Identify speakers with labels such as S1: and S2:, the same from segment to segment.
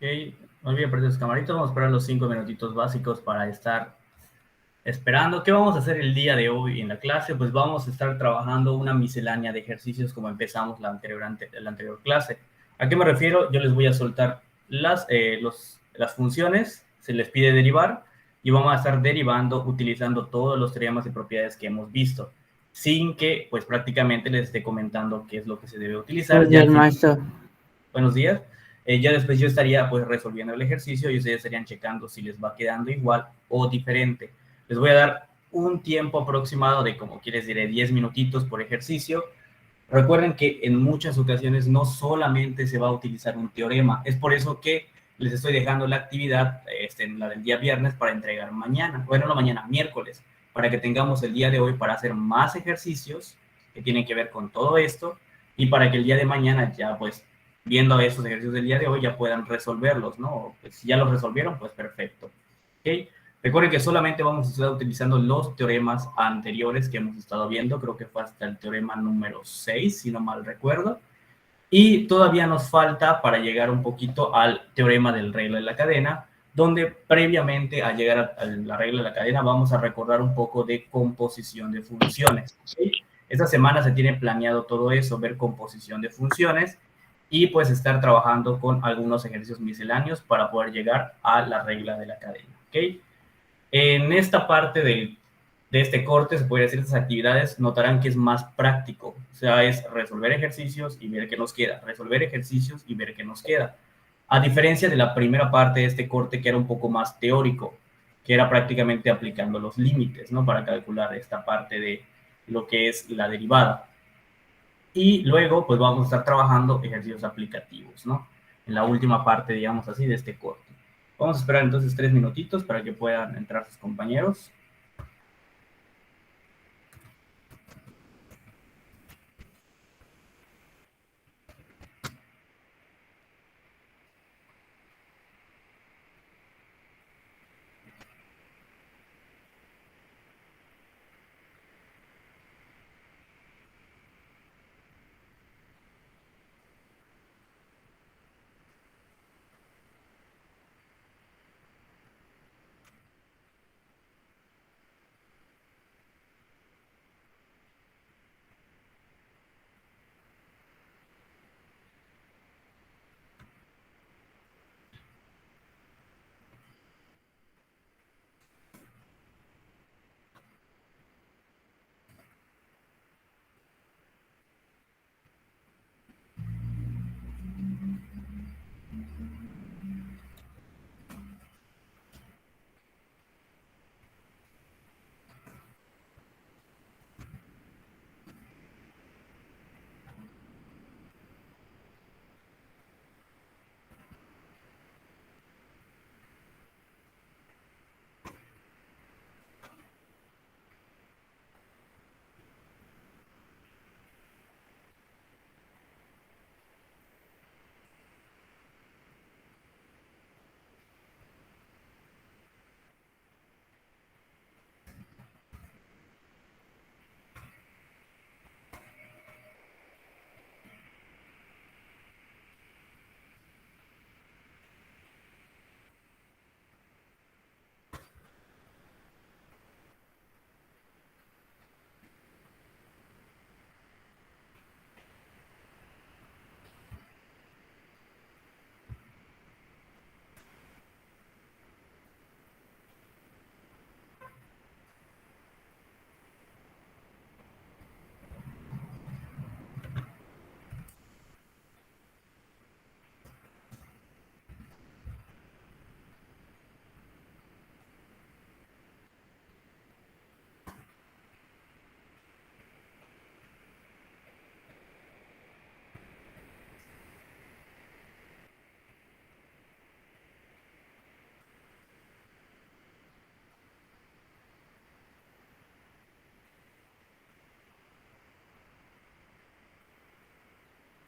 S1: Ok, no olviden prender sus camaritas. Vamos a esperar los 5 minutitos básicos para estar esperando. ¿Qué vamos a hacer el día de hoy en la clase? Pues vamos a estar trabajando una miscelánea de ejercicios como empezamos la anterior clase. ¿A qué me refiero? Yo les voy a soltar las funciones, se les pide derivar y vamos a estar derivando utilizando todos los teoremas y propiedades que hemos visto, sin que pues prácticamente les esté comentando qué es lo que se debe utilizar.
S2: Buenos días, maestro.
S1: Buenos días. Ya después yo estaría pues resolviendo el ejercicio y ustedes estarían checando si les va quedando igual o diferente. Les voy a dar un tiempo aproximado de, como quieres diré, 10 minutitos por ejercicio. Recuerden que en muchas ocasiones no solamente se va a utilizar un teorema. Es por eso que les estoy dejando la actividad, la del día viernes, para entregar mañana. Bueno, no mañana, miércoles, para que tengamos el día de hoy para hacer más ejercicios que tienen que ver con todo esto y para que el día de mañana ya pues viendo esos ejercicios del día de hoy ya puedan resolverlos, ¿no? Pues si ya los resolvieron, pues perfecto. ¿Ok? Recuerden que solamente vamos a estar utilizando los teoremas anteriores que hemos estado viendo. Creo que fue hasta el teorema número 6, si no mal recuerdo. Y todavía nos falta para llegar un poquito al teorema del regla de la cadena, donde previamente a llegar a la regla de la cadena vamos a recordar un poco de composición de funciones. ¿Okay? Esta semana se tiene planeado todo eso, ver composición de funciones y pues estar trabajando con algunos ejercicios misceláneos para poder llegar a la regla de la cadena. ¿Okay? En esta parte de este corte, se puede decir, estas actividades, notarán que es más práctico. O sea, es resolver ejercicios y ver qué nos queda. Resolver ejercicios y ver qué nos queda. A diferencia de la primera parte de este corte, que era un poco más teórico, que era prácticamente aplicando los límites, ¿no? Para calcular esta parte de lo que es la derivada. Y luego, pues vamos a estar trabajando ejercicios aplicativos, ¿no? En la última parte, digamos así, de este corte. Vamos a esperar entonces 3 minutitos para que puedan entrar sus compañeros.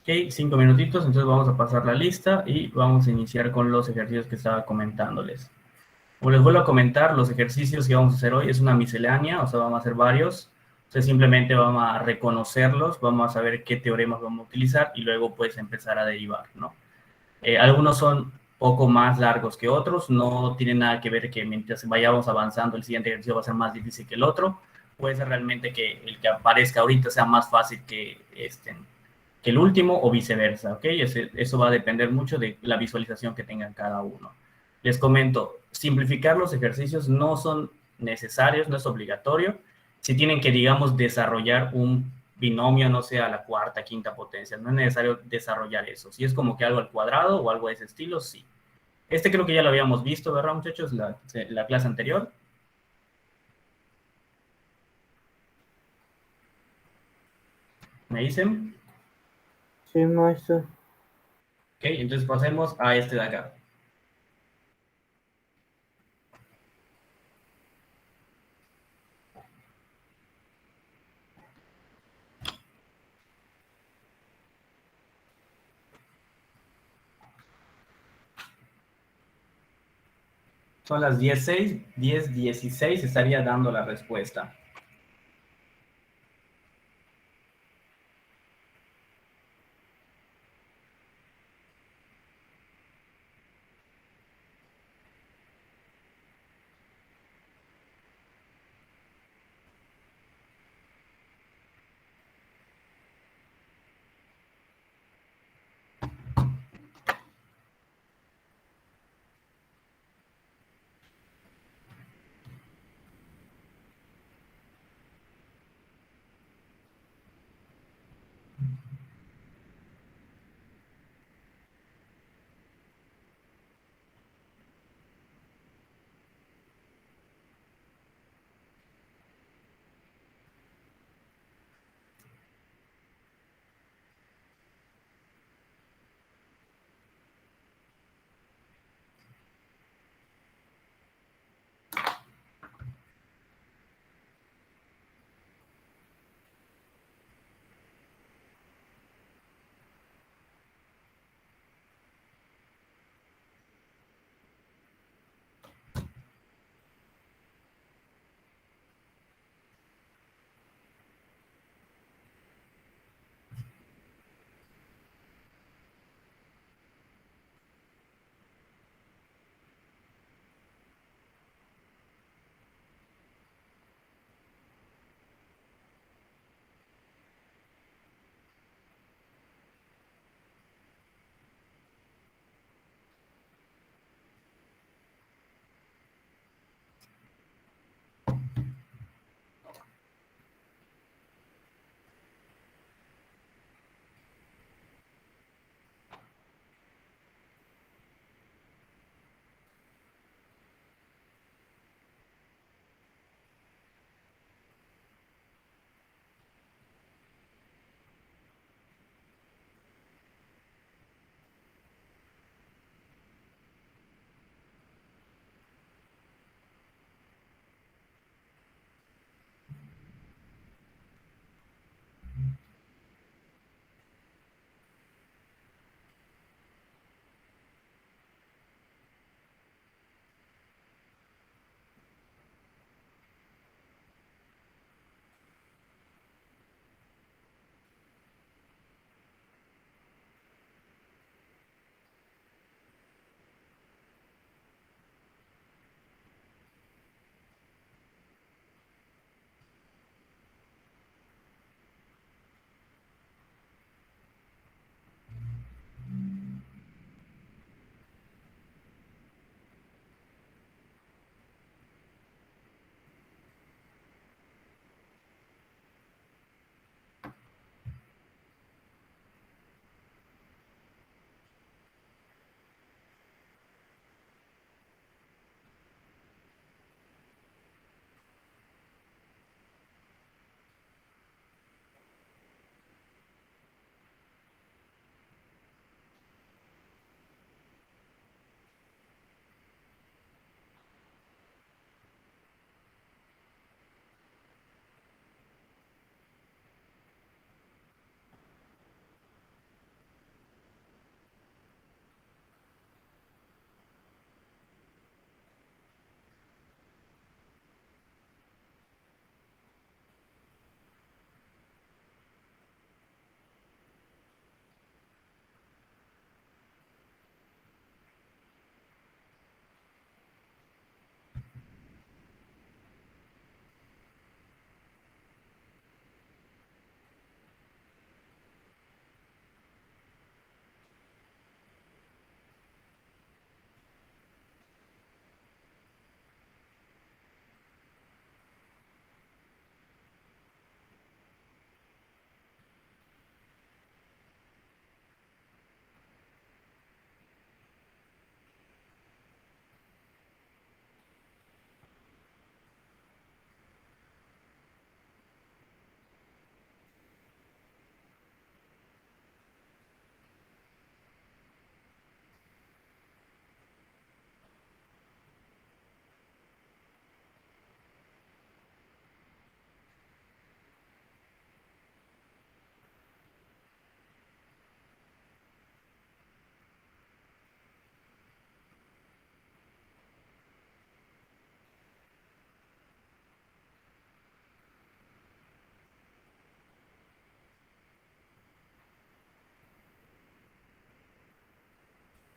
S1: Ok, 5 minutitos, entonces vamos a pasar la lista y vamos a iniciar con los ejercicios que estaba comentándoles. Como les vuelvo a comentar, los ejercicios que vamos a hacer hoy es una miscelánea, o sea, vamos a hacer varios. Entonces simplemente vamos a reconocerlos, vamos a saber qué teoremas vamos a utilizar y luego pues empezar a derivar, ¿no? Algunos son poco más largos que otros, no tiene nada que ver que mientras vayamos avanzando el siguiente ejercicio va a ser más difícil que el otro, puede ser realmente que el que aparezca ahorita sea más fácil que el último o viceversa, ¿ok? Eso va a depender mucho de la visualización que tengan cada uno. Les comento, simplificar los ejercicios no son necesarios, no es obligatorio. Si tienen que, digamos, desarrollar un binomio, no sé, a la cuarta, quinta potencia, no es necesario desarrollar eso. Si es como que algo al cuadrado o algo de ese estilo, sí. Creo que ya lo habíamos visto, ¿verdad, muchachos? La clase anterior. ¿Me dicen?
S2: Sí, maestro.
S1: Ok, entonces pasemos a este de acá. Son las 10:16, estaría dando la respuesta.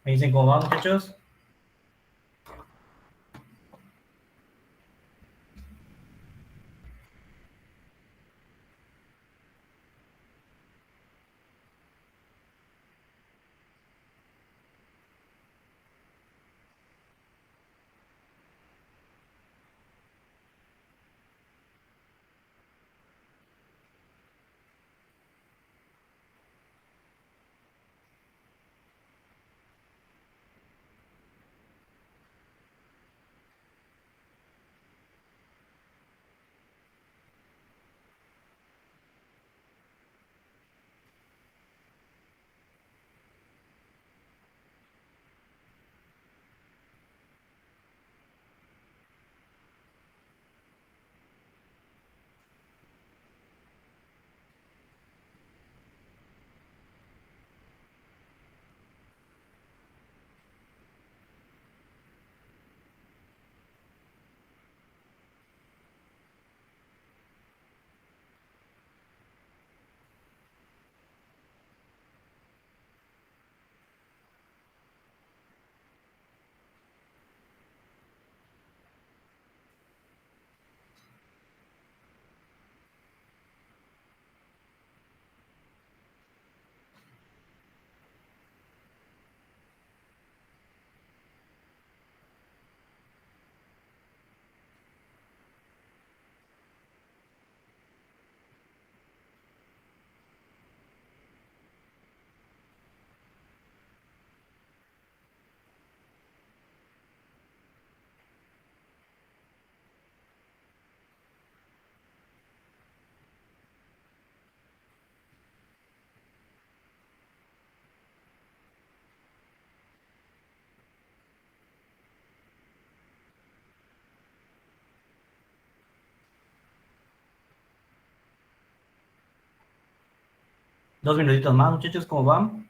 S1: Me dicen cómo va, muchachos. Dos minutitos más, muchachos, ¿cómo van?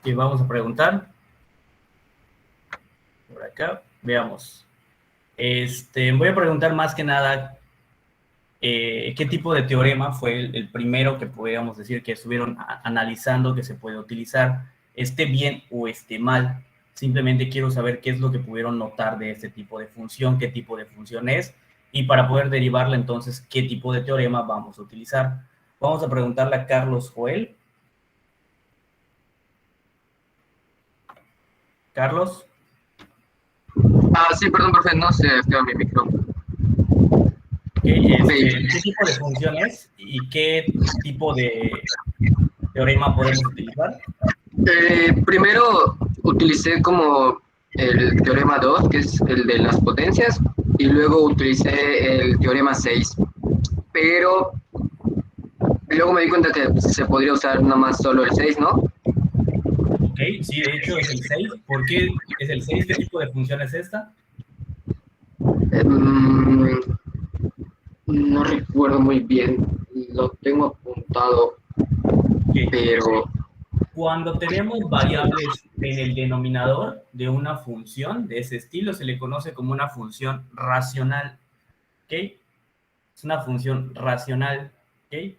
S1: Y vamos a preguntar. Por acá, veamos. Voy a preguntar más que nada qué tipo de teorema fue el primero que podríamos decir que estuvieron analizando que se puede utilizar, esté bien o esté mal. Simplemente quiero saber qué es lo que pudieron notar de este tipo de función, qué tipo de función es, y para poder derivarla entonces, qué tipo de teorema vamos a utilizar. Vamos a preguntarle a Carlos Joel. Carlos.
S3: Sí, perdón, profe, no se activa mi micrófono.
S1: ¿Qué tipo de función es y qué tipo de teorema podemos utilizar?
S3: Primero utilicé como el teorema 2, que es el de las potencias, y luego utilicé el teorema 6. Pero luego me di cuenta que se podría usar nada más solo el 6, ¿no?
S1: Ok, sí, de hecho es el 6. ¿Por qué es el 6? ¿Qué tipo de función es esta?
S3: Mm, no recuerdo muy bien, lo tengo apuntado,
S1: Ok.
S3: pero
S1: Cuando tenemos variables en el denominador de una función de ese estilo, se le conoce como una función racional. ¿Ok? Es una función racional. ¿Ok?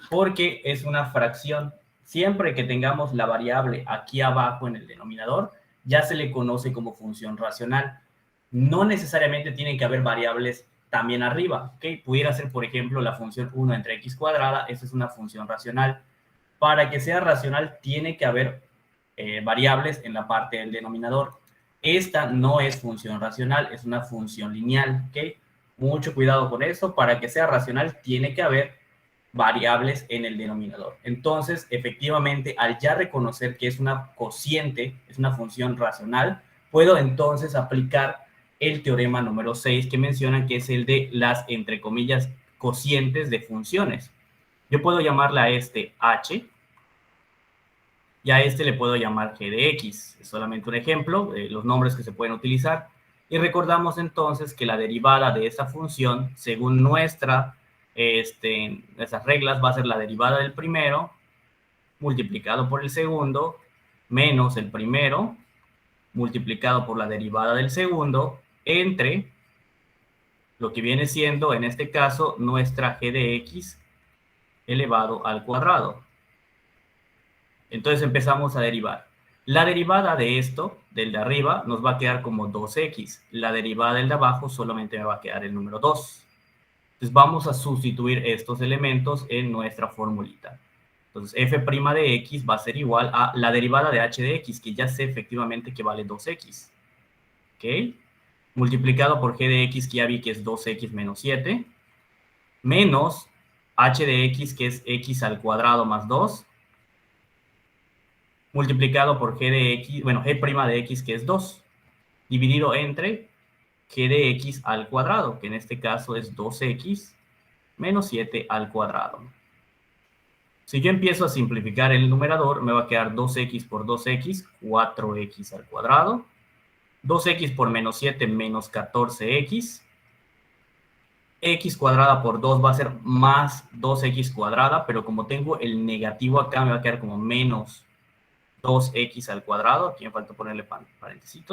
S1: Porque es una fracción. Siempre que tengamos la variable aquí abajo en el denominador, ya se le conoce como función racional. No necesariamente tienen que haber variables también arriba. ¿Ok? Pudiera ser, por ejemplo, la función 1 entre x cuadrada. Esa es una función racional. Para que sea racional, tiene que haber variables en la parte del denominador. Esta no es función racional, es una función lineal. ¿Ok? Mucho cuidado con eso. Para que sea racional, tiene que haber variables en el denominador. Entonces, efectivamente, al ya reconocer que es una cociente, es una función racional, puedo entonces aplicar el teorema número 6 que mencionan, que es el de las, entre comillas, cocientes de funciones. Yo puedo llamarla a este h, y a este le puedo llamar g de x. Es solamente un ejemplo de los nombres que se pueden utilizar. Y recordamos entonces que la derivada de esa función, según nuestras reglas, va a ser la derivada del primero multiplicado por el segundo menos el primero multiplicado por la derivada del segundo entre lo que viene siendo, en este caso, nuestra g de x elevado al cuadrado. Entonces empezamos a derivar. La derivada de esto, del de arriba, nos va a quedar como 2x. La derivada del de abajo solamente me va a quedar el número 2. Entonces vamos a sustituir estos elementos en nuestra formulita. Entonces f' de x va a ser igual a la derivada de h de x, que ya sé efectivamente que vale 2x. ¿Ok? Multiplicado por g de x, que ya vi que es 2x menos 7, menos h de x, que es x al cuadrado más 2, multiplicado por g de x, bueno, g' de x, que es 2, dividido entre g de x al cuadrado, que en este caso es 2x menos 7 al cuadrado. Si yo empiezo a simplificar el numerador, me va a quedar 2x por 2x, 4x al cuadrado, 2x por menos 7, menos 14x, x cuadrada por 2 va a ser más 2x cuadrada, pero como tengo el negativo acá, me va a quedar como menos 2x al cuadrado, aquí me falta ponerle paréntesis,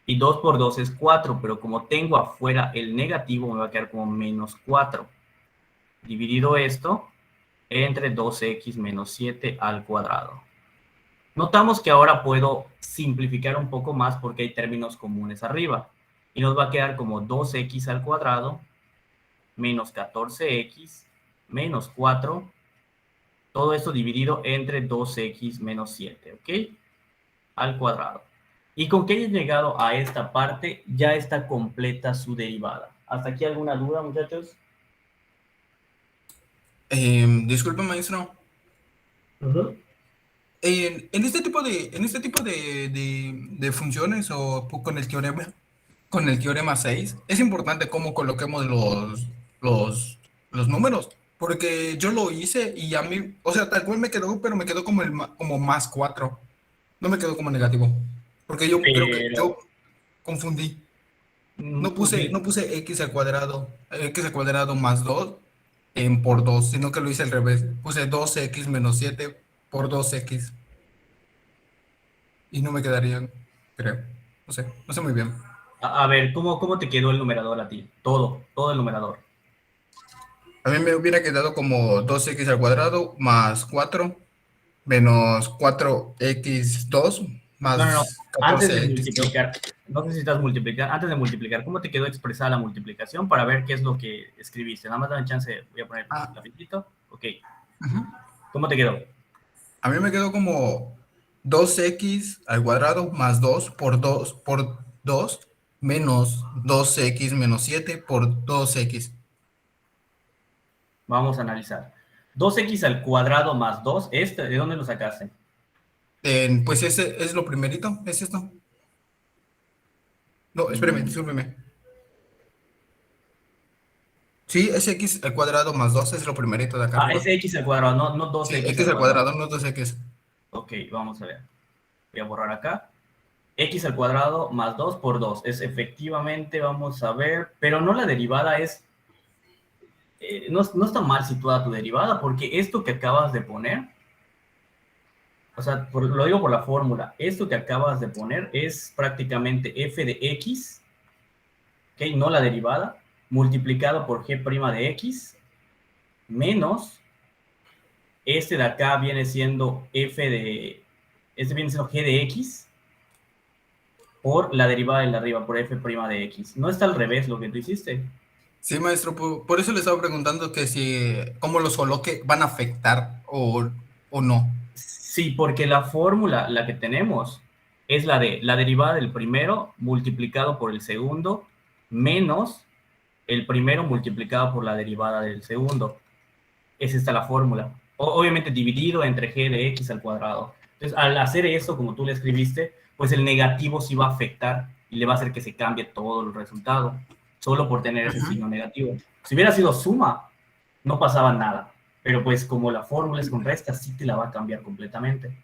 S1: y 2 por 2 es 4, pero como tengo afuera el negativo, me va a quedar como menos 4. Dividido esto entre 2x menos 7 al cuadrado. Notamos que ahora puedo simplificar un poco más porque hay términos comunes arriba. Y nos va a quedar como 2x al cuadrado menos 14x menos 4. Todo esto dividido entre 2x menos 7, ¿ok? Al cuadrado. Y con que haya llegado a esta parte, ya está completa su derivada. ¿Hasta aquí alguna duda, muchachos?
S4: Disculpe, maestro. En este tipo de funciones o con el teorema 6 es importante cómo coloquemos los números, porque yo lo hice y a mí, o sea, tal cual me quedó, pero me quedó como como más 4, no me quedó como negativo, porque yo creo que
S1: Pero,
S4: yo confundí.
S1: ok,
S4: No puse x al cuadrado más 2 en por 2, sino que lo hice al revés. Puse 2x menos 7 por 2x y no me quedaría, creo. No sé muy bien.
S1: a ver, ¿cómo te quedó el numerador a ti? Todo el numerador.
S4: A mí me hubiera quedado como 2x al cuadrado más 4 menos 4x2
S1: No.
S4: más
S1: Antes de
S4: 14x2.
S1: multiplicar, no necesitas multiplicar, antes de multiplicar, ¿cómo te quedó expresada la multiplicación para ver qué es lo que escribiste? Nada más dame chance, voy a poner
S4: Ah,
S1: la lapicito. Ok,
S4: ujú.
S1: ¿cómo te quedó?
S4: A mí me quedó como 2x al cuadrado más 2 por 2 menos 2x menos 7 por 2x.
S1: Vamos a analizar. 2x al cuadrado más 2, ¿de dónde lo sacaste?
S4: Pues ese es lo primerito, es esto. No, espérame,
S1: Mm,
S4: discúlpeme. Sí, es x al cuadrado más 2 es lo primerito de acá
S1: es
S4: arriba.
S1: x al cuadrado, no
S4: Sí,
S1: 2x
S4: x
S1: al
S4: al
S1: cuadrado.
S4: cuadrado, no 2x.
S1: Ok, vamos a ver. Voy a borrar acá. x al cuadrado más 2 por 2. Es efectivamente, vamos a ver, pero no la derivada es, no está mal situada tu derivada, porque esto que acabas de poner, o sea, lo digo por la fórmula, esto que acabas de poner es prácticamente f de x, ¿ok? No la derivada, multiplicado por g' de x, menos, este de acá viene siendo este viene siendo g de x, por la derivada de la arriba, por f' de x. No está al revés lo que tú hiciste.
S4: Sí, maestro, por eso le estaba preguntando que si, cómo los coloque van a afectar o no.
S1: Sí, porque la fórmula, la que tenemos, es la de la derivada del primero multiplicado por el segundo menos el primero multiplicado por la derivada del segundo. Es esta la fórmula. Obviamente dividido entre g de x al cuadrado. Entonces, al hacer eso, como tú le escribiste, pues el negativo sí va a afectar y le va a hacer que se cambie todo el resultado, solo por tener ese
S4: Ujú.
S1: signo negativo. Si hubiera sido suma, no pasaba nada. Pero pues como la fórmula es con resta, sí te la va a cambiar completamente.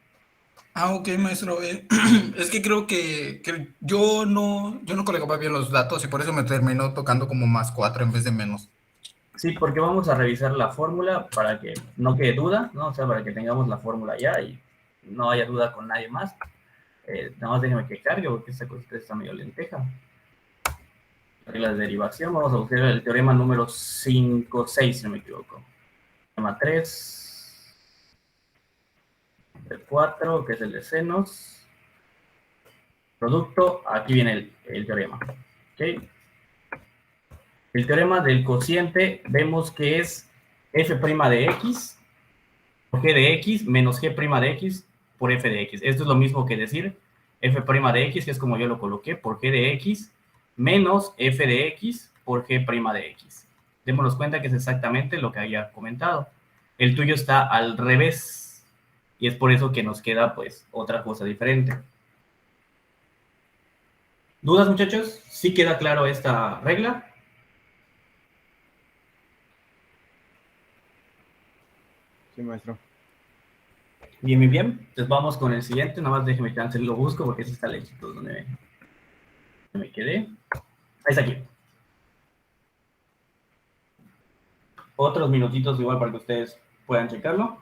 S4: Ah, ok, maestro. Es que creo que yo no colegaba bien los datos y por eso me terminó tocando como +4 en vez de menos.
S1: Sí, porque vamos a revisar la fórmula para que no quede duda, ¿no? O sea, para que tengamos la fórmula ya y no haya duda con nadie más. Nada más déjeme que cargue porque esta cosita está medio lenteja. Reglas de derivación, vamos a buscar el teorema número 5, 6, si no me equivoco. Teorema 3, el 4, que es el de senos. Producto, aquí viene el teorema. ¿Ok? El teorema del cociente vemos que es f' de x por g de x menos g' de x por f de x. Esto es lo mismo que decir f' de x, que es como yo lo coloqué, por g de x menos f de x por g' de x. Démonos cuenta que es exactamente lo que había comentado. El tuyo está al revés y es por eso que nos queda pues otra cosa diferente. ¿Dudas, muchachos? ¿Sí queda claro esta regla?
S5: Sí, maestro.
S1: Bien, bien, bien. Entonces vamos con el siguiente. Nada más déjeme que lo busco porque ese está lejito donde me quedé. Ahí está aquí. Otros minutitos igual para que ustedes puedan checarlo.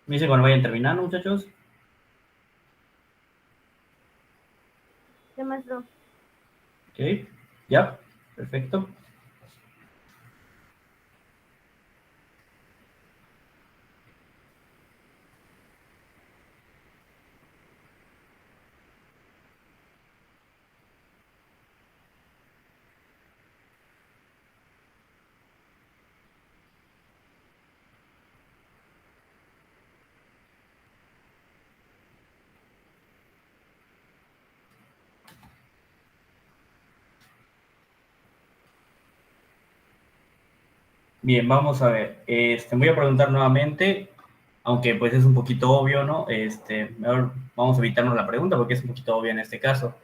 S1: Me dicen cuando vayan terminando, muchachos.
S6: Sí, maestro.
S1: Ok, ya, perfecto. Bien, vamos a ver. Voy a preguntar nuevamente, aunque pues es un poquito obvio, ¿no? Mejor vamos a evitarnos la pregunta porque es un poquito obvio en este caso.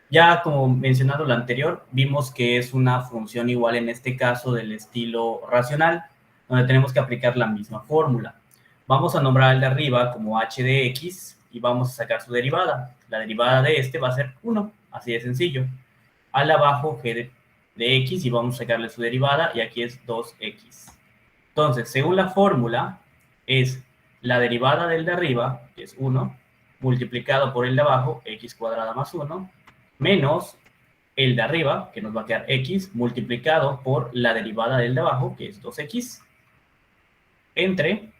S1: Ya como mencionado lo anterior, vimos que es una función igual en este caso del estilo racional, donde tenemos que aplicar la misma fórmula. Vamos a nombrar al de arriba como h de x y vamos a sacar su derivada. La derivada de este va a ser 1, así de sencillo. Al de abajo g de x y vamos a sacarle su derivada y aquí es 2x. Entonces, según la fórmula, es la derivada del de arriba, que es 1, multiplicado por el de abajo, x cuadrada más 1, menos el de arriba, que nos va a quedar x, multiplicado por la derivada del de abajo, que es 2x, entre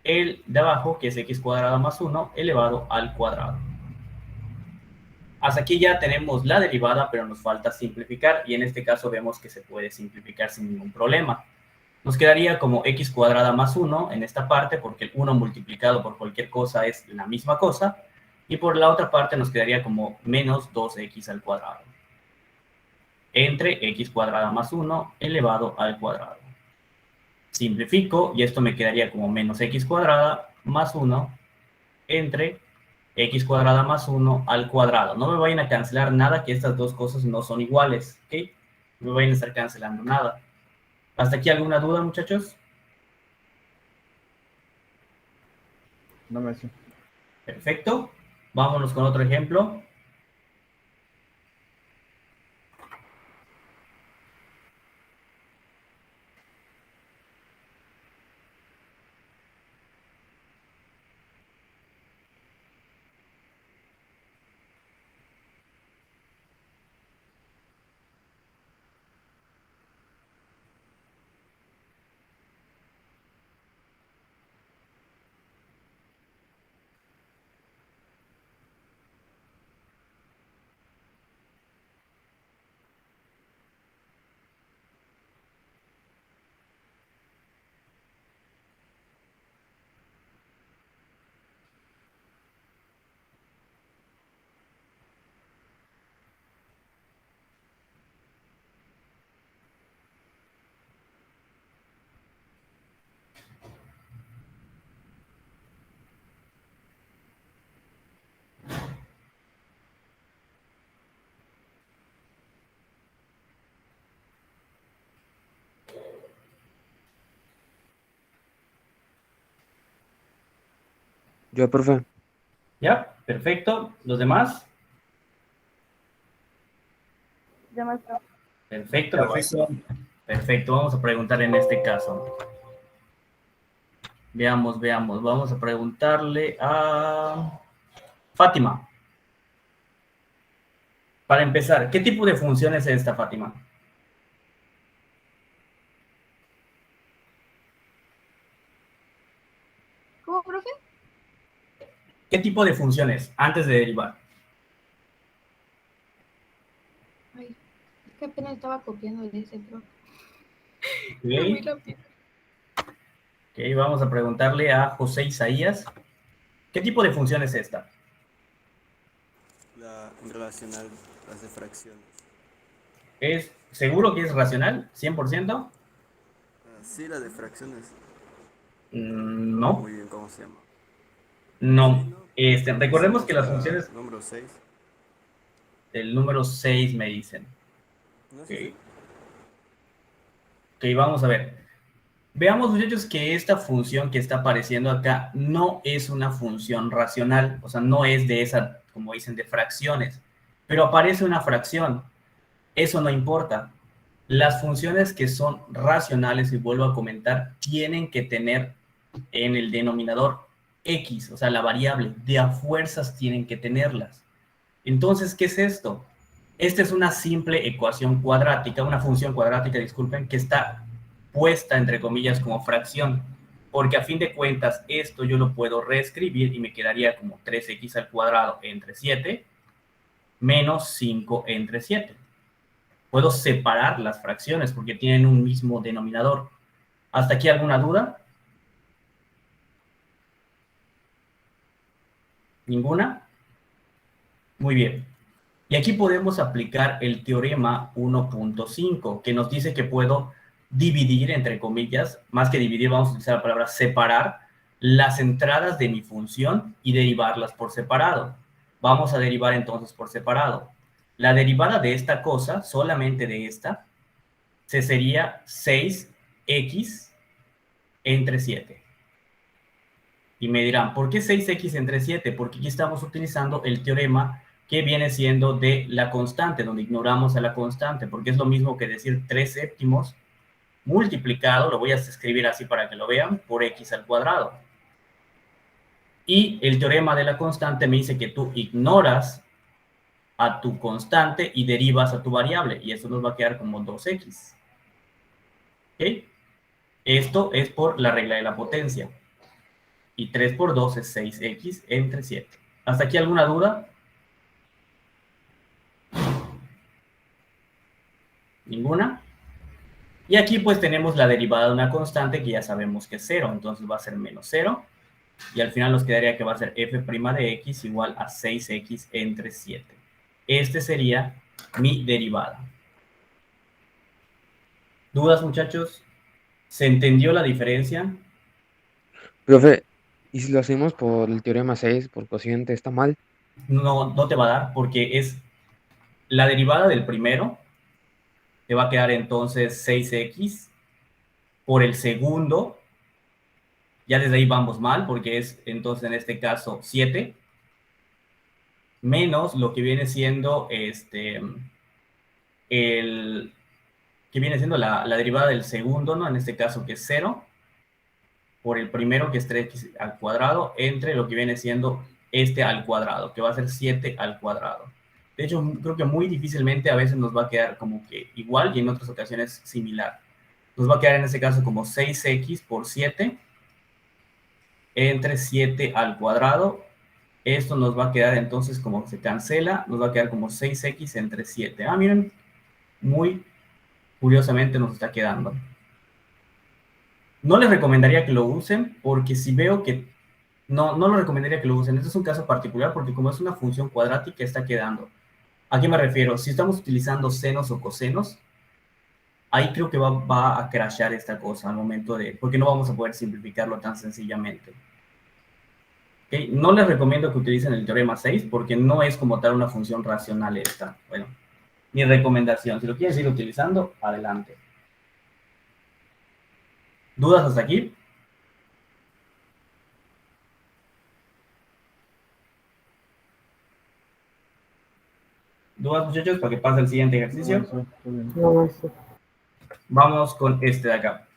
S1: el de abajo, que es x cuadrada más 1, elevado al cuadrado. Hasta aquí ya tenemos la derivada, pero nos falta simplificar, y en este caso vemos que se puede simplificar sin ningún problema. Nos quedaría como x cuadrada más 1 en esta parte, porque el 1 multiplicado por cualquier cosa es la misma cosa, y por la otra parte nos quedaría como menos 2x al cuadrado, entre x cuadrada más 1 elevado al cuadrado. Simplifico, y esto me quedaría como menos x cuadrada más 1 entre x cuadrada más 1 al cuadrado. No me vayan a cancelar nada, que estas dos cosas no son iguales, ¿ok? No me vayan a estar cancelando nada. ¿Hasta aquí alguna duda, muchachos?
S5: No, maestro.
S1: Perfecto. Vámonos con otro ejemplo.
S7: Yo, profe.
S1: ¿Ya? Perfecto. ¿Los demás?
S6: Ya, maestro.
S1: Perfecto, perfecto. Perfecto, vamos a preguntar en este caso. Veamos. Vamos a preguntarle a Fátima. Para empezar, ¿qué tipo de función es esta, Fátima?
S6: ¿Cómo, profe?
S1: ¿Qué tipo de funciones antes de derivar?
S6: Ay, es que apenas estaba copiando de ese, profe.
S1: Ok,
S6: Muy rápido.
S1: ok, vamos a preguntarle a José Isaías. ¿Qué tipo de función es esta?
S8: La relacional, las de fracciones.
S1: ¿Es seguro que es racional? ¿100%?
S8: Sí, la de fracciones.
S1: No,
S8: Muy bien, ¿cómo se llama?
S1: no.
S8: Sí, ¿no?
S1: Recordemos que las
S8: La
S1: funciones
S8: número 6.
S1: del número 6 me dicen.
S8: ¿No es
S1: Ok.
S8: ese?
S1: Ok, vamos a ver. Veamos, muchachos, que esta función que está apareciendo acá no es una función racional, o sea, no es de esa, como dicen, de fracciones, pero aparece una fracción. Eso no importa. Las funciones que son racionales, y vuelvo a comentar, tienen que tener en el denominador X, o sea, la variable, de a fuerzas tienen que tenerlas. Entonces, ¿qué es esto? Esta es una simple ecuación cuadrática, una función cuadrática, disculpen, que está puesta, entre comillas, como fracción, porque a fin de cuentas esto yo lo puedo reescribir y me quedaría como 3x al cuadrado entre 7 menos 5 entre 7. Puedo separar las fracciones porque tienen un mismo denominador. ¿Hasta aquí alguna duda? ¿Ninguna? Muy bien. Y aquí podemos aplicar el teorema 1.5, que nos dice que puedo dividir, entre comillas, más que dividir, vamos a utilizar la palabra separar, las entradas de mi función y derivarlas por separado. Vamos a derivar entonces por separado. La derivada de esta cosa, solamente de esta, se sería 6x entre 7. Y me dirán, ¿por qué 6x entre 7? Porque aquí estamos utilizando el teorema que viene siendo de la constante, donde ignoramos a la constante, porque es lo mismo que decir 3 séptimos multiplicado, lo voy a escribir así para que lo vean, por x al cuadrado. Y el teorema de la constante me dice que tú ignoras a tu constante y derivas a tu variable, y eso nos va a quedar como 2x. ¿Ok? Esto es por la regla de la potencia. Y 3 por 2 es 6x entre 7. ¿Hasta aquí alguna duda? ¿Ninguna? Y aquí pues tenemos la derivada de una constante que ya sabemos que es 0, entonces va a ser menos 0. Y al final nos quedaría que va a ser f' de x igual a 6x entre 7. Este sería mi derivada. ¿Dudas, muchachos? ¿Se entendió la diferencia?
S7: Profe, ¿y si lo hacemos por el teorema 6 por cociente, está mal?
S1: No, no te va a dar porque es la derivada del primero. Te va a quedar entonces 6x por el segundo. Ya desde ahí vamos mal porque es entonces en este caso 7 menos lo que viene siendo el que viene siendo la derivada del segundo, ¿no? En este caso que es 0 por el primero que es 3x al cuadrado entre lo que viene siendo este al cuadrado, que va a ser 7 al cuadrado. De hecho, creo que muy difícilmente a veces nos va a quedar como que igual y en otras ocasiones similar. Nos va a quedar en este caso como 6x por 7 entre 7 al cuadrado. Esto nos va a quedar entonces como se cancela, nos va a quedar como 6x entre 7. Ah, miren, muy curiosamente nos está quedando. No les recomendaría que lo usen porque si veo que no lo recomendaría que lo usen. Este es un caso particular porque como es una función cuadrática está quedando. ¿A qué me refiero? Si estamos utilizando senos o cosenos, ahí creo que va a crashar esta cosa al momento de, porque no vamos a poder simplificarlo tan sencillamente. ¿Okay? No les recomiendo que utilicen el teorema 6 porque no es como tal una función racional esta. Bueno, mi recomendación, si lo quieren seguir utilizando, adelante. ¿Dudas hasta aquí? ¿Dudas, muchachos, para que pase el siguiente ejercicio?
S5: No, está bien.
S2: No, maestro.
S1: Vamos con este de acá.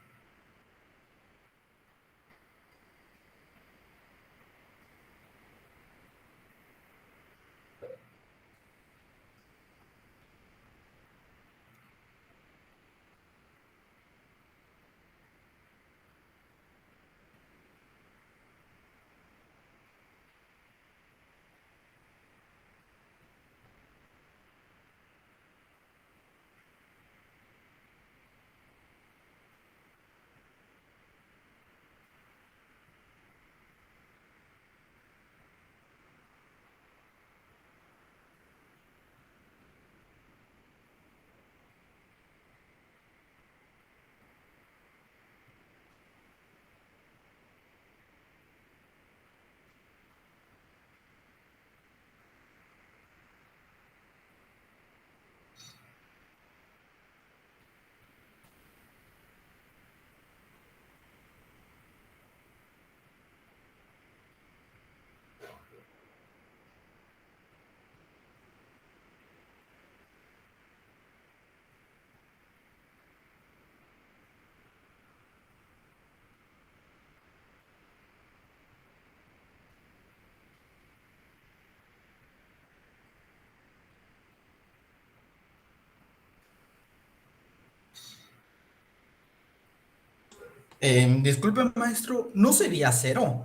S4: Disculpe, maestro, ¿no sería cero?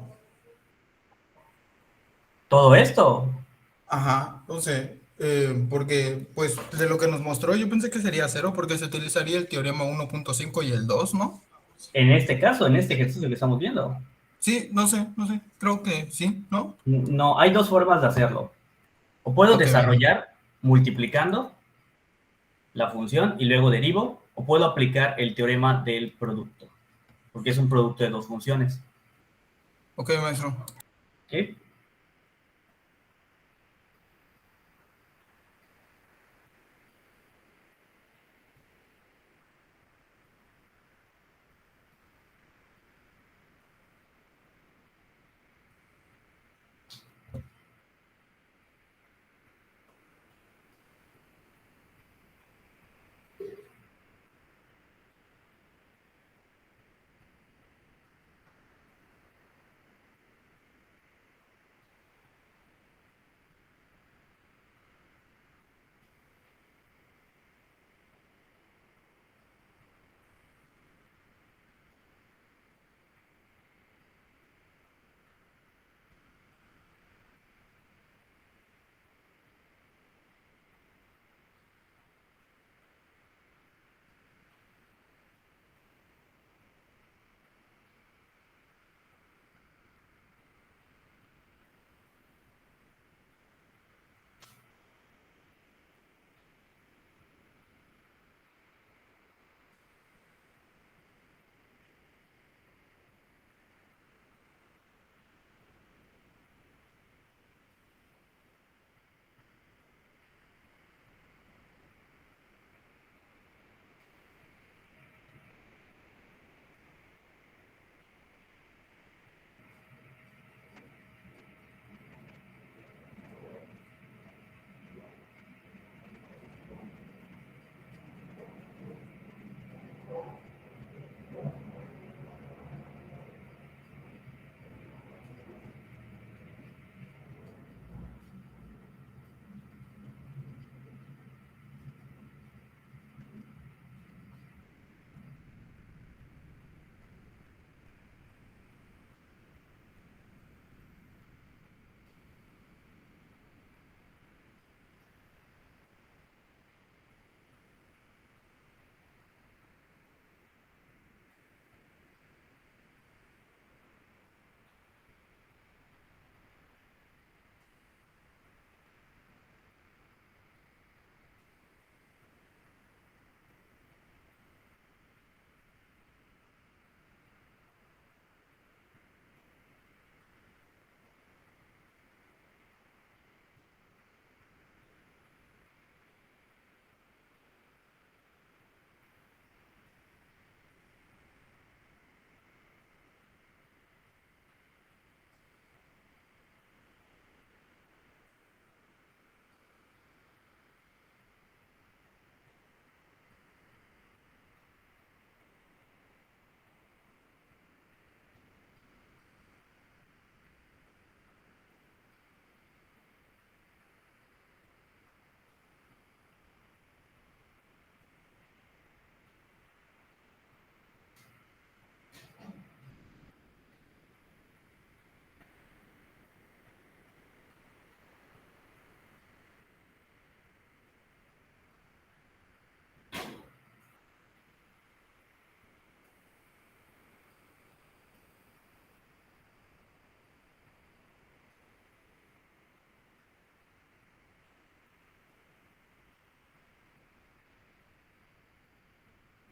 S1: Todo esto,
S4: Ajá, no sé, porque pues de lo que nos mostró yo pensé que sería cero porque se utilizaría el teorema 1.5 y el 2, ¿no?
S1: en este caso, en este ejercicio que estamos viendo,
S4: Sí, no sé, creo que sí, ¿no?
S1: no, hay dos formas de hacerlo. O puedo
S4: Ok, venga.
S1: desarrollar multiplicando la función y luego derivo, o puedo aplicar el teorema del producto, porque es un producto de dos funciones.
S4: Ok, maestro.
S1: ¿Ok?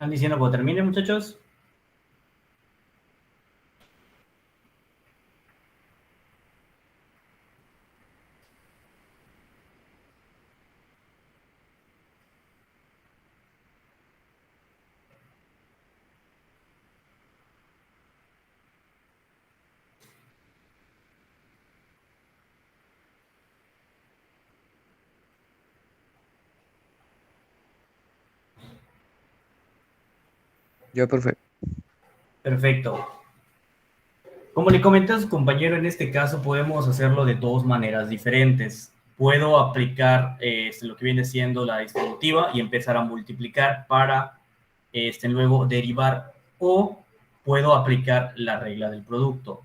S1: ¿Están diciendo cuando termine, muchachos?
S7: Yo, profe.
S1: Perfecto. Como le comenté a su compañero, en este caso podemos hacerlo de dos maneras diferentes. Puedo aplicar lo que viene siendo la distributiva y empezar a multiplicar para luego derivar, o puedo aplicar la regla del producto.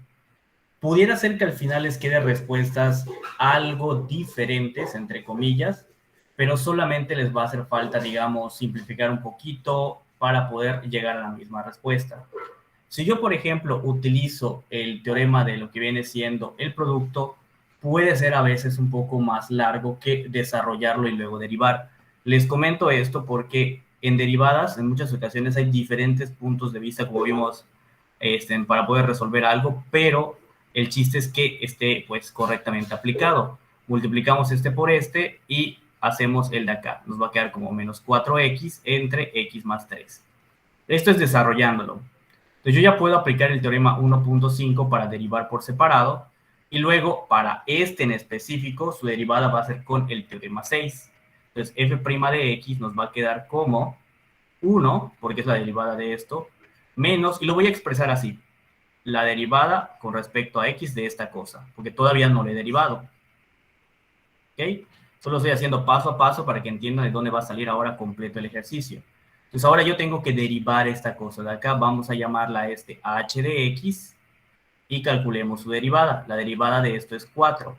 S1: Pudiera ser que al final les quede respuestas algo diferentes, entre comillas, pero solamente les va a hacer falta, digamos, simplificar un poquito para poder llegar a la misma respuesta. Si yo, por ejemplo, utilizo el teorema de lo que viene siendo el producto, puede ser a veces un poco más largo que desarrollarlo y luego derivar. Les comento esto porque en derivadas, en muchas ocasiones hay diferentes puntos de vista, como vimos, para poder resolver algo, pero el chiste es que esté pues correctamente aplicado. Multiplicamos este por este y hacemos el de acá. Nos va a quedar como menos 4x entre x más 3. Esto es desarrollándolo. Entonces yo ya puedo aplicar el teorema 1.5 para derivar por separado y luego para este en específico su derivada va a ser con el teorema 6. Entonces f' de x nos va a quedar como 1, porque es la derivada de esto, menos, y lo voy a expresar así, la derivada con respecto a x de esta cosa, porque todavía no lo he derivado. ¿Ok? Solo estoy haciendo paso a paso para que entiendan de dónde va a salir ahora completo el ejercicio. Entonces ahora yo tengo que derivar esta cosa de acá. Vamos a llamarla h de x y calculemos su derivada. La derivada de esto es 4.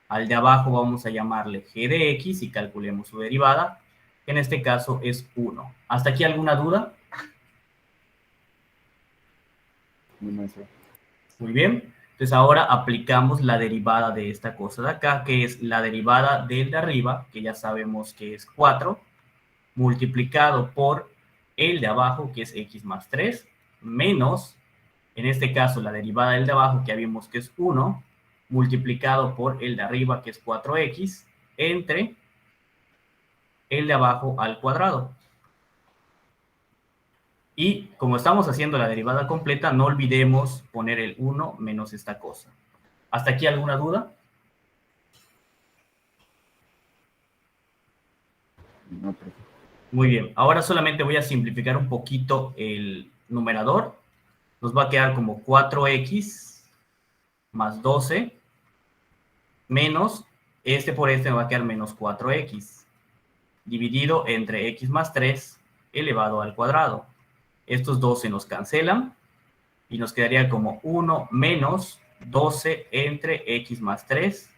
S1: Al de abajo vamos a llamarle g de x y calculemos su derivada, que en este caso es 1. ¿Hasta aquí alguna duda?
S5: No, maestro.
S1: Muy bien. Entonces ahora aplicamos la derivada de esta cosa de acá, que es la derivada del de arriba, que ya sabemos que es 4, multiplicado por el de abajo, que es x más 3, menos, en este caso, la derivada del de abajo, que ya vimos que es 1, multiplicado por el de arriba, que es 4x, entre el de abajo al cuadrado. Y como estamos haciendo la derivada completa, no olvidemos poner el 1 menos esta cosa. ¿Hasta aquí alguna duda?
S5: No, profe.
S1: Muy bien. Ahora solamente voy a simplificar un poquito el numerador. Nos va a quedar como 4x más 12 menos, este por este me va a quedar menos 4x, dividido entre x más 3 elevado al cuadrado. Estos dos se nos cancelan y nos quedaría como 1 menos 12 entre x más 3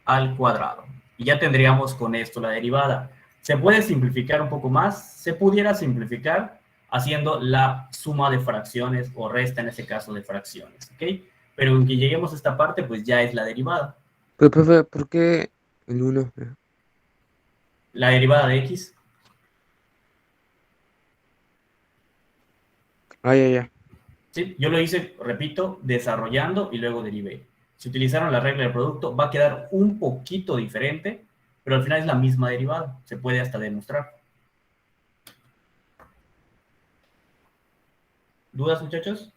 S1: al cuadrado. Y ya tendríamos con esto la derivada. ¿Se puede simplificar un poco más? Se pudiera simplificar haciendo la suma de fracciones o resta en este caso de fracciones, ¿ok? Pero aunque lleguemos a esta parte, pues ya es la derivada.
S7: Pero, profe, ¿por qué el 1?
S1: La derivada de x,
S7: Ah, ya, ya.
S1: ¿sí? Yo lo hice, repito, desarrollando y luego derivé. Si utilizaron la regla del producto, va a quedar un poquito diferente, pero al final es la misma derivada. Se puede hasta demostrar. ¿Dudas, muchachos?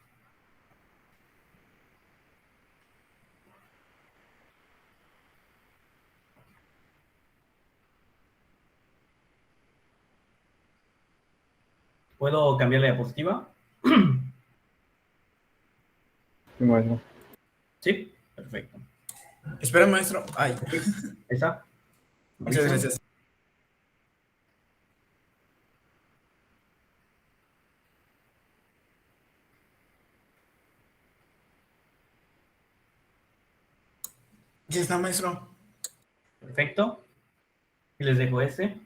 S1: ¿Puedo cambiar la diapositiva?
S5: Sí, maestro.
S1: Sí, perfecto.
S4: Espera, maestro. Ay,
S1: ¿Esa?
S4: muchas gracias. Ya está, maestro.
S1: Perfecto. Y les dejo este.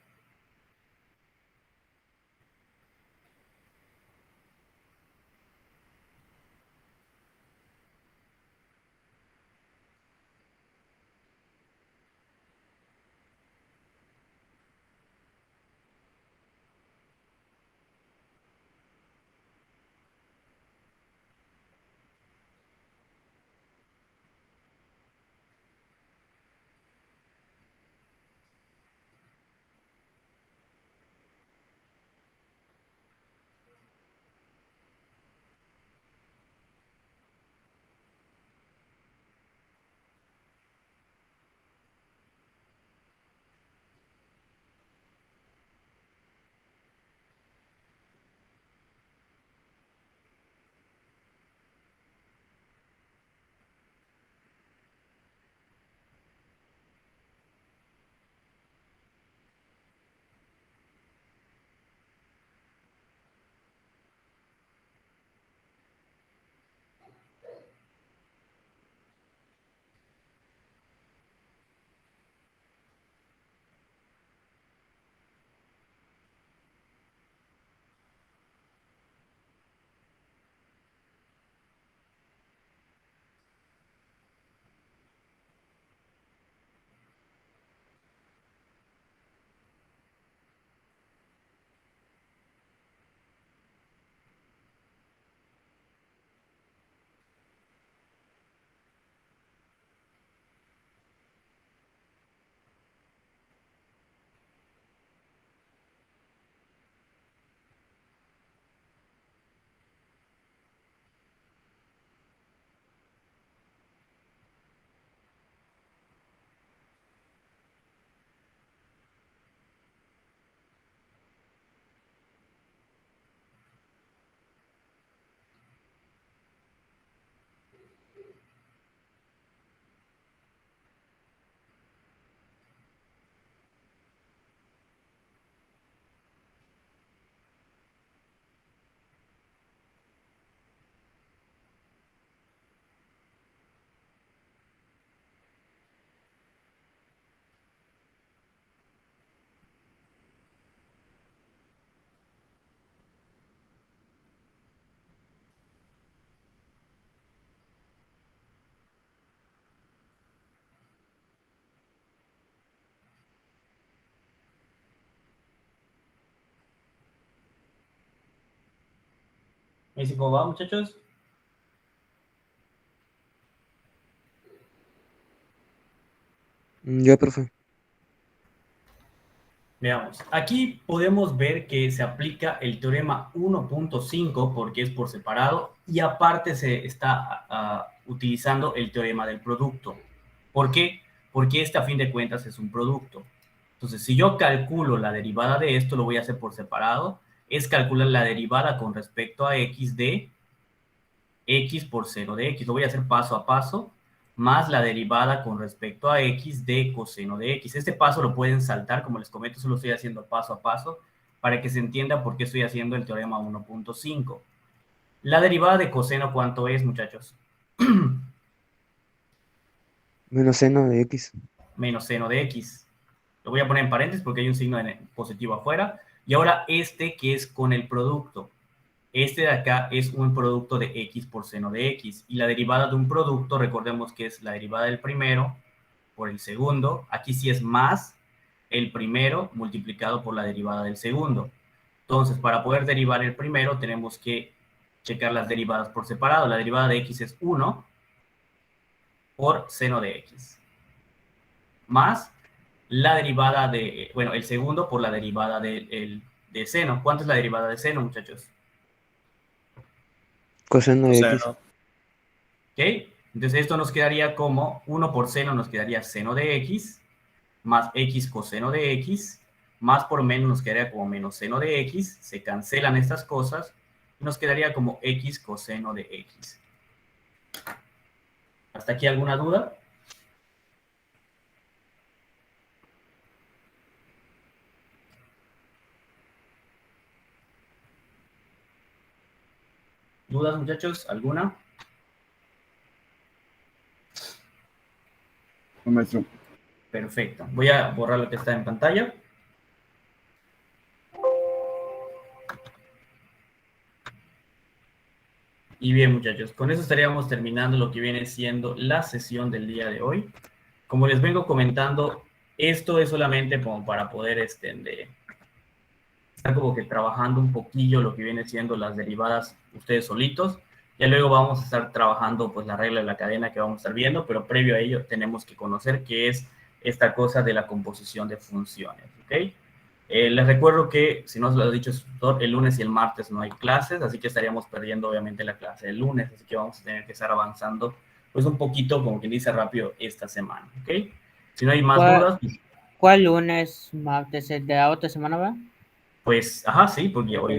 S1: ¿Me dice cómo va, muchachos?
S7: Ya, profe.
S1: Veamos, aquí podemos ver que se aplica el teorema 1.5 porque es por separado y aparte se está utilizando el teorema del producto. ¿Por qué? Porque este a fin de cuentas es un producto. Entonces, si yo calculo la derivada de esto, lo voy a hacer por separado, es calcular la derivada con respecto a x de x por seno de x. Lo voy a hacer paso a paso, más la derivada con respecto a x de coseno de x. Este paso lo pueden saltar, como les comento, solo estoy haciendo paso a paso para que se entienda por qué estoy haciendo el teorema 1.5. La derivada de coseno, ¿cuánto es, muchachos?
S7: Menos seno de X.
S1: Menos seno de x. Lo voy a poner en paréntesis porque hay un signo positivo afuera. Y ahora este que es con el producto. Este de acá es un producto de x por seno de x. Y la derivada de un producto, recordemos que es la derivada del primero por el segundo. Aquí sí es más el primero multiplicado por la derivada del segundo. Entonces, para poder derivar el primero, tenemos que checar las derivadas por separado. La derivada de x es 1 por seno de x. Más la derivada de, bueno, el segundo por la derivada de seno. ¿Cuánto es la derivada de seno, muchachos?
S7: Coseno de X.
S1: ¿Ok? Entonces esto nos quedaría como 1 por seno nos quedaría seno de x, más x coseno de x, más por menos nos quedaría como menos seno de x, se cancelan estas cosas, y nos quedaría como x coseno de x. ¿Hasta aquí alguna duda? ¿Dudas, muchachos? ¿Alguna?
S5: No, maestro.
S1: Perfecto. Voy a borrar lo que está en pantalla. Y bien, muchachos, con eso estaríamos terminando lo que viene siendo la sesión del día de hoy. Como les vengo comentando, esto es solamente como para poder estar como que trabajando un poquillo lo que viene siendo las derivadas ustedes solitos. Ya luego vamos a estar trabajando pues la regla de la cadena que vamos a estar viendo, pero previo a ello tenemos que conocer qué es esta cosa de la composición de funciones, ¿ok? Les recuerdo que, si no os lo he dicho, el lunes y el martes no hay clases, así que estaríamos perdiendo obviamente la clase del lunes, así que vamos a tener que estar avanzando pues un poquito, como quien dice, rápido esta semana, ¿ok? Si no hay más dudas,
S2: ¿Cuál lunes, martes? ¿El de la otra semana, va?
S1: pues, ajá, sí, porque hoy